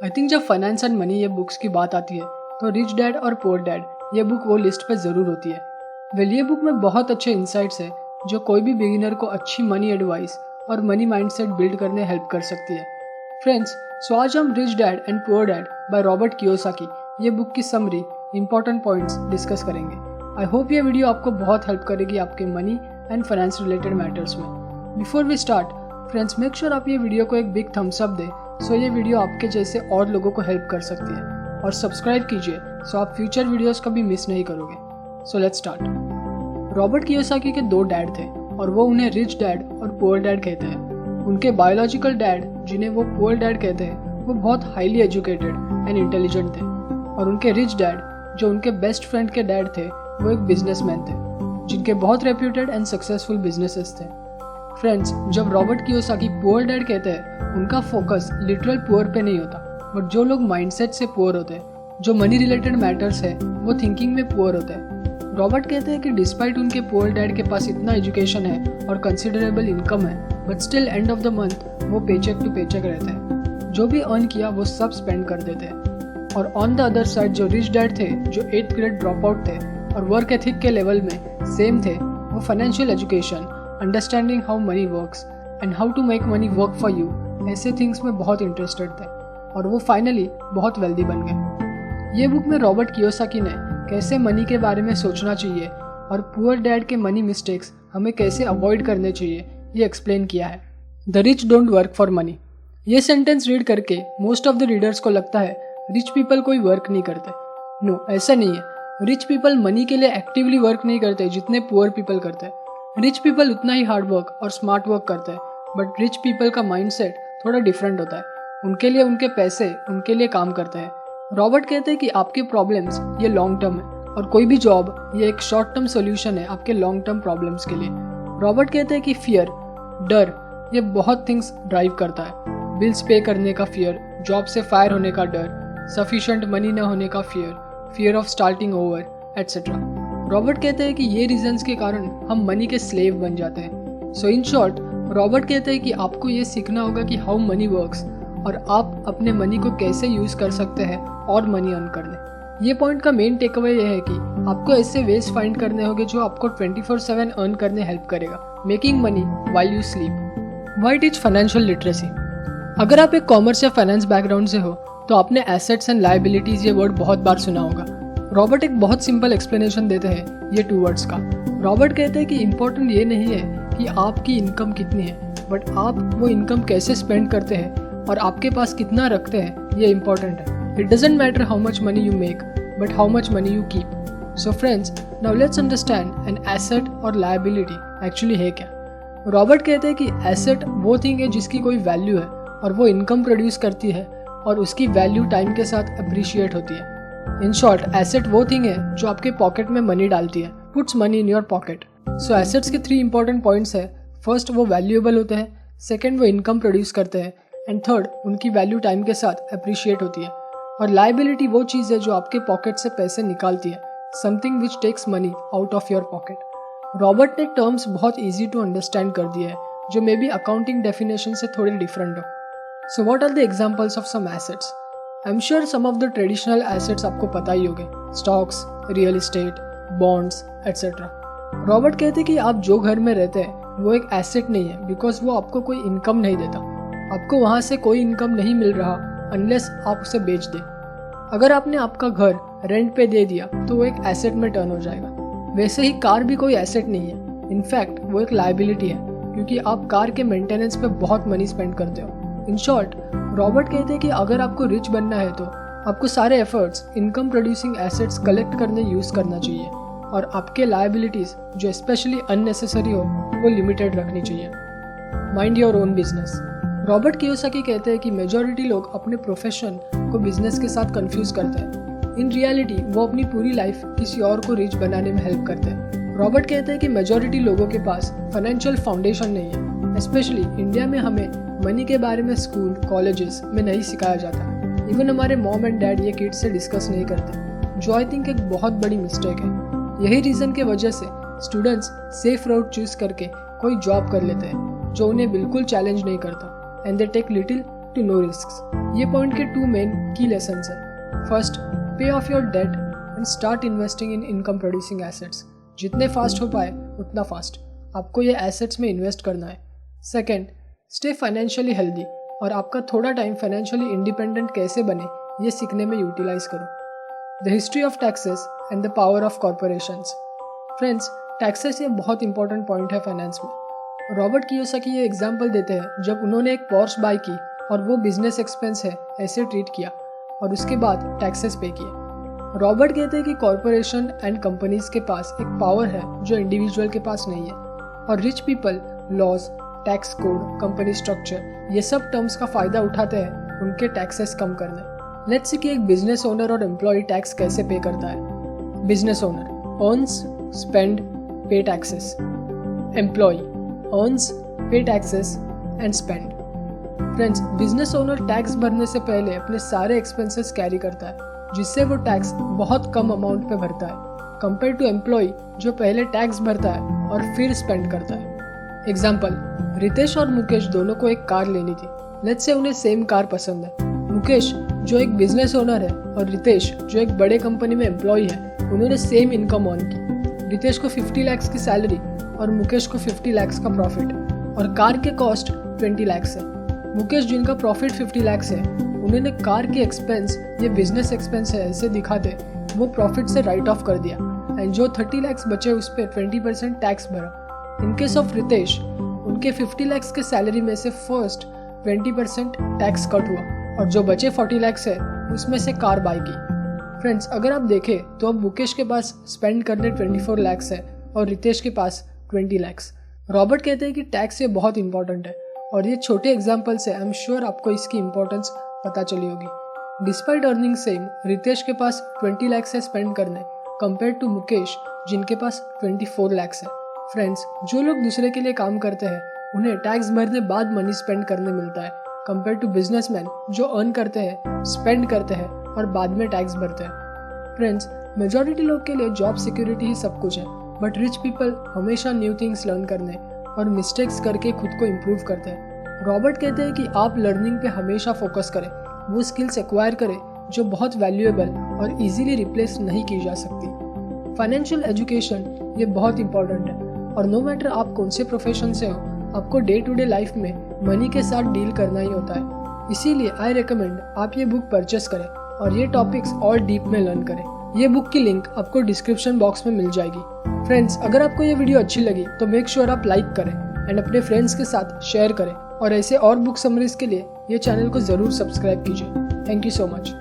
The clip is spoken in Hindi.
आई थिंक जब फाइनेंस एंड मनी ये बुक्स की बात आती है तो रिच डैड और पुअर डैड ये बुक वो लिस्ट पे ज़रूर होती है। वेल ये बुक में बहुत अच्छे इंसाइट्स है जो कोई भी बिगिनर को अच्छी मनी एडवाइस और मनी माइंडसेट बिल्ड करने हेल्प कर सकती है। फ्रेंड्स, सो आज हम rich dad and poor dad by Robert Kiyosaki ये बुक की समरी इंपॉर्टेंट पॉइंट्स डिस्कस करेंगे। आई होप ये वीडियो आपको बहुत हेल्प करेगी आपके money and finance related matters में। Before we start friends, make sure आप ये वीडियो को एक बिग थम्स अप दें सो ये वीडियो आपके जैसे और लोगों को हेल्प कर सकती है, और सब्सक्राइब कीजिए सो आप फ्यूचर वीडियोस कभी मिस नहीं करोगे। So let's start. Robert Kiyosaki के 2 डैड थे और वो उन्हें रिच डैड और पुअर डैड कहते हैं। उनके बायोलॉजिकल डैड, जिन्हें वो पुअर डैड कहते हैं, वो बहुत हाईली एजुकेटेड एंड इंटेलिजेंट थे, और उनके रिच डैड जो उनके बेस्ट फ्रेंड के डैड थे वो एक बिजनेसमैन थे जिनके बहुत रेप्यूटेड एंड सक्सेसफुल बिजनेसेस थे। फ्रेंड्स, जब रॉबर्ट कियोसाकी पुअर डैड कहते हैं उनका फोकस लिटरल पुअर पे नहीं होता, बट जो लोग माइंडसेट से पुअर होते हैं, जो मनी रिलेटेड मैटर्स है वो थिंकिंग में पुअर होते हैं। रॉबर्ट कहते हैं कि डिस्पाइट उनके पुअर डैड के पास इतना एजुकेशन है और कंसिडरेबल इनकम है, but still end of the month वो पेचेक टू पेचेक रहते हैं। जो भी अर्न किया वो सब स्पेंड कर देते हैं। और ऑन द अदर साइड जो रिच डैड थे, जो 8th ग्रेड ड्रॉप आउट थे और वर्क एथिक के लेवल में सेम थे, वो financial education, understanding how money works and how to make money work for you, ऐसे थिंग्स में बहुत इंटरेस्टेड थे, और वो फाइनली बहुत वेल्दी बन गए। ये बुक में रॉबर्ट कियोसाकी ने कैसे मनी के बारे में सोचना चाहिए और पुअर डैड के मनी मिस्टेक्स हमें कैसे अवॉइड करने चाहिए ये एक्सप्लेन किया है। The rich don't work for money. ये सेंटेंस रीड करके मोस्ट ऑफ द रीडर्स को लगता है रिच पीपल कोई वर्क नहीं करते। नो, ऐसा नहीं है। रिच पीपल मनी के लिए एक्टिवली वर्क नहीं करते जितने पुअर पीपल करते हैं। रिच पीपल उतना ही हार्ड वर्क और स्मार्ट वर्क करते हैं, बट रिच पीपल का माइंडसेट थोड़ा डिफरेंट होता है। उनके लिए उनके पैसे उनके लिए काम करते हैं। रॉबर्ट कहते हैं कि आपके प्रॉब्लम्स ये लॉन्ग टर्म है, और कोई भी जॉब ये एक शॉर्ट टर्म सोल्यूशन है आपके लॉन्ग टर्म प्रॉब्लम्स के लिए। रॉबर्ट कहते हैं कि फियर, डर, ये बहुत थिंग्स ड्राइव करता है। बिल्स पे करने का फियर, जॉब से फायर होने का डर, सफिशिएंट मनी न होने का fear, fear of starting over etcetera. Robert कहते हैं कि ये रीजंस के कारण हम मनी के स्लेव बन जाते हैं। सो इन शॉर्ट, रॉबर्ट कहते हैं कि आपको ये सीखना होगा कि हाउ मनी वर्क्स, और आप अपने मनी को कैसे यूज कर सकते हैं और मनी अर्न करने। ये पॉइंट का मेन टेक अवे ये है कि आपको ऐसे वेज फाइंड करने होंगे जो आपको 24/7 अर्न करने हेल्प करेगा, making money while you sleep. Why teach financial literacy. अगर आप एक कॉमर्स या फाइनेंस बैकग्राउंड से हो तो आपने एसेट्स एंड लायबिलिटीज ये वर्ड बहुत बार सुना होगा। रॉबर्ट एक बहुत सिंपल एक्सप्लेनेशन देते हैं ये 2 वर्ड्स का। रॉबर्ट कहते हैं कि इम्पोर्टेंट ये नहीं है कि आपकी इनकम कितनी है, बट आप वो इनकम कैसे स्पेंड करते हैं और आपके पास कितना रखते हैं, ये इम्पोर्टेंट है। It doesn't matter how much money you make, but how much money you keep. So friends, now let's understand an asset और लायबिलिटी एक्चुअली है क्या। रॉबर्ट कहते हैं कि एसेट वो थिंग है जिसकी कोई वैल्यू है और वो इनकम प्रोड्यूस करती है, और उसकी वैल्यू टाइम के साथ अप्रिशिएट होती है। इन शॉर्ट, एसेट वो थिंग है जो आपके पॉकेट में मनी डालती है, puts money in your pocket. So assets के 3 इंपॉर्टेंट पॉइंट्स है। फर्स्ट, वो वैल्यूएबल होते हैं। सेकंड, वो इनकम प्रोड्यूस करते हैं। एंड थर्ड, उनकी वैल्यू टाइम के साथ अप्रिशिएट होती है। और लायबिलिटी वो चीज़ है जो आपके पॉकेट से पैसे निकालती है, something which takes money out of your pocket. Robert ने टर्म्स बहुत ईजी टू अंडरस्टैंड कर दिए हैं जो मे बी अकाउंटिंग डेफिनेशन से थोड़े डिफरेंट हो। So what are the examples of some assets. I am sure some of the traditional assets आपको पता ही होंगे, stocks, real estate, bonds etcetera. Robert कहते हैं कि आप जो घर में रहते हैं वो एक एसेट नहीं है, बिकॉज वो आपको कोई इनकम नहीं देता। आपको वहाँ से कोई इनकम नहीं मिल रहा अनलेस आप उसे बेच दें। अगर आपने आपका घर रेंट पे दे दिया तो वो एक एसेट में टर्न हो जाएगा। वैसे ही कार भी कोई एसेट नहीं है, इनफैक्ट वो एक लायबिलिटी है, क्योंकि आप कार के मेंटेनेंस पे बहुत मनी स्पेंड करते हो। इन शॉर्ट, रॉबर्ट कहते हैं कि अगर आपको रिच बनना है तो आपको सारे efforts income producing assets collect करने यूज करना चाहिए, और आपके लायबिलिटीज जो स्पेशली अननेसेसरी हो वो लिमिटेड रखनी चाहिए। Mind your own business. Robert Kiyosaki कहते हैं कि मेजॉरिटी लोग अपने प्रोफेशन को बिजनेस के साथ कंफ्यूज करते हैं। इन रियलिटी वो अपनी पूरी लाइफ किसी और को रिच बनाने में हेल्प करते हैं। रॉबर्ट कहते हैं कि मेजॉरिटी लोगों के पास फाइनेंशियल फाउंडेशन नहीं है। स्पेशली इंडिया में हमें मनी के बारे में स्कूल कॉलेजेस में नहीं सिखाया जाता। इवन हमारे मॉम एंड डैड ये किड्स से डिस्कस नहीं करते, जो आई थिंक एक बहुत बड़ी मिस्टेक है। यही रीज़न के वजह से स्टूडेंट्स सेफ रूट चूज करके कोई जॉब कर लेते हैं जो उन्हें बिल्कुल चैलेंज नहीं करता, and they take little to no risks. ये पॉइंट के 2 मेन की लेसन्स हैं। First, pay off your debt and start investing in income producing assets. जितने फास्ट हो पाए उतना फास्ट आपको ये एसेट्स में इन्वेस्ट करना है। सेकेंड, स्टे फाइनेंशियली हेल्दी और आपका थोड़ा टाइम फाइनेंशियली इंडिपेंडेंट कैसे बने ये सीखने में यूटिलाइज करो। The history of taxes and the power of corporations. Friends, taxes ये बहुत इंपॉर्टेंट पॉइंट है फाइनेंस में। रॉबर्ट कियोसाकी ये एग्जाम्पल देते हैं जब उन्होंने एक पोर्श बाय की और वो बिजनेस एक्सपेंस है ऐसे ट्रीट किया और उसके बाद टैक्सेस पे किए। रॉबर्ट कहते हैं कि कॉर्पोरेशन एंड कंपनीज के पास एक पावर है जो इंडिविजुअल के पास नहीं है, और rich people laws, tax code, company structure ये सब टर्म्स का फायदा उठाते हैं उनके टैक्सेस कम करने। लेट्स सी कि एक बिजनेस ओनर और एम्प्लॉय टैक्स कैसे पे करता है। बिजनेस ओनर अर्न्स, स्पेंड, पे टैक्सेस। एम्प्लॉय अर्न्स, पे taxes and spend. Friends, business owner tax भरने से पहले अपने सारे एक्सपेंसेस कैरी करता है, जिससे वो टैक्स बहुत कम अमाउंट पे भरता है कंपेयर टू एम्प्लॉय जो पहले टैक्स भरता है और फिर स्पेंड करता है। एग्जाम्पल, रितेश और मुकेश दोनों को एक कार लेनी थी। लेट्स से उन्हें सेम कार पसंद है। मुकेश जो एक बिजनेस ओनर है और रितेश जो एक बड़े कंपनी में एम्प्लॉय है, उन्होंने सेम इनकम अर्न की। रितेश को 50 लाख की सैलरी और मुकेश को 50 लाख का प्रॉफिट, और कार के कॉस्ट 20 लाख है। मुकेश जिनका प्रॉफिट 50 लाख है, उन्होंने कार के एक्सपेंस ये बिजनेस एक्सपेंस है ऐसे दिखाते वो प्रॉफिट से राइट ऑफ कर दिया, एंड जो 30 लाख बचे उस पर 20% टैक्स भरा। इन केस ऑफ रितेश, उनके 50 लाख के सैलरी में से फर्स्ट 20% टैक्स कट हुआ और जो बचे 40 लाख है उसमें से कार बाय की। फ्रेंड्स, अगर आप देखें तो अब मुकेश के पास स्पेंड करने 24 लाख है और रितेश के पास 20 लाख। रॉबर्ट कहते हैं कि टैक्स ये बहुत इंपॉर्टेंट है, और ये छोटे एग्जाम्पल से आई एम श्योर आपको इसकी इंपॉर्टेंस पता चली होगी। डिस्पाइट अर्निंग सेम, रितेश के पास 20 लाख है स्पेंड करने कंपेयर टू मुकेश जिनके पास 24 लाख है। फ्रेंड्स, जो लोग दूसरे के लिए काम करते हैं उन्हें टैक्स भरने बाद मनी स्पेंड करने मिलता है कंपेयर टू बिजनेसमैन जो अर्न करते हैं, स्पेंड करते हैं और बाद में टैक्स भरते हैं। फ्रेंड्स, मेजॉरिटी लोग के लिए जॉब सिक्योरिटी ही सब कुछ है, बट रिच पीपल हमेशा न्यू थिंग्स लर्न करने और मिस्टेक्स करके खुद को इम्प्रूव करते हैं। रॉबर्ट कहते हैं कि आप लर्निंग पे हमेशा फोकस करें, वो स्किल्स एक्वायर करें जो बहुत वैल्यूएबल और इजीली रिप्लेस नहीं की जा सकती। फाइनेंशियल एजुकेशन ये बहुत इंपॉर्टेंट है, और नो मैटर आप कौन से प्रोफेशन से हो, आपको डे टू डे लाइफ में मनी के साथ डील करना ही होता है। इसीलिए आई रिकमेंड आप ये बुक परचेस करें और ये टॉपिक्स और डीप में लर्न करें। ये बुक की लिंक आपको डिस्क्रिप्शन बॉक्स में मिल जाएगी। फ्रेंड्स, अगर आपको ये वीडियो अच्छी लगी तो मेक श्योर आप लाइक करें एंड अपने फ्रेंड्स के साथ शेयर करें, और ऐसे और बुक समरीज के लिए ये चैनल को जरूर सब्सक्राइब कीजिए। Thank you so much.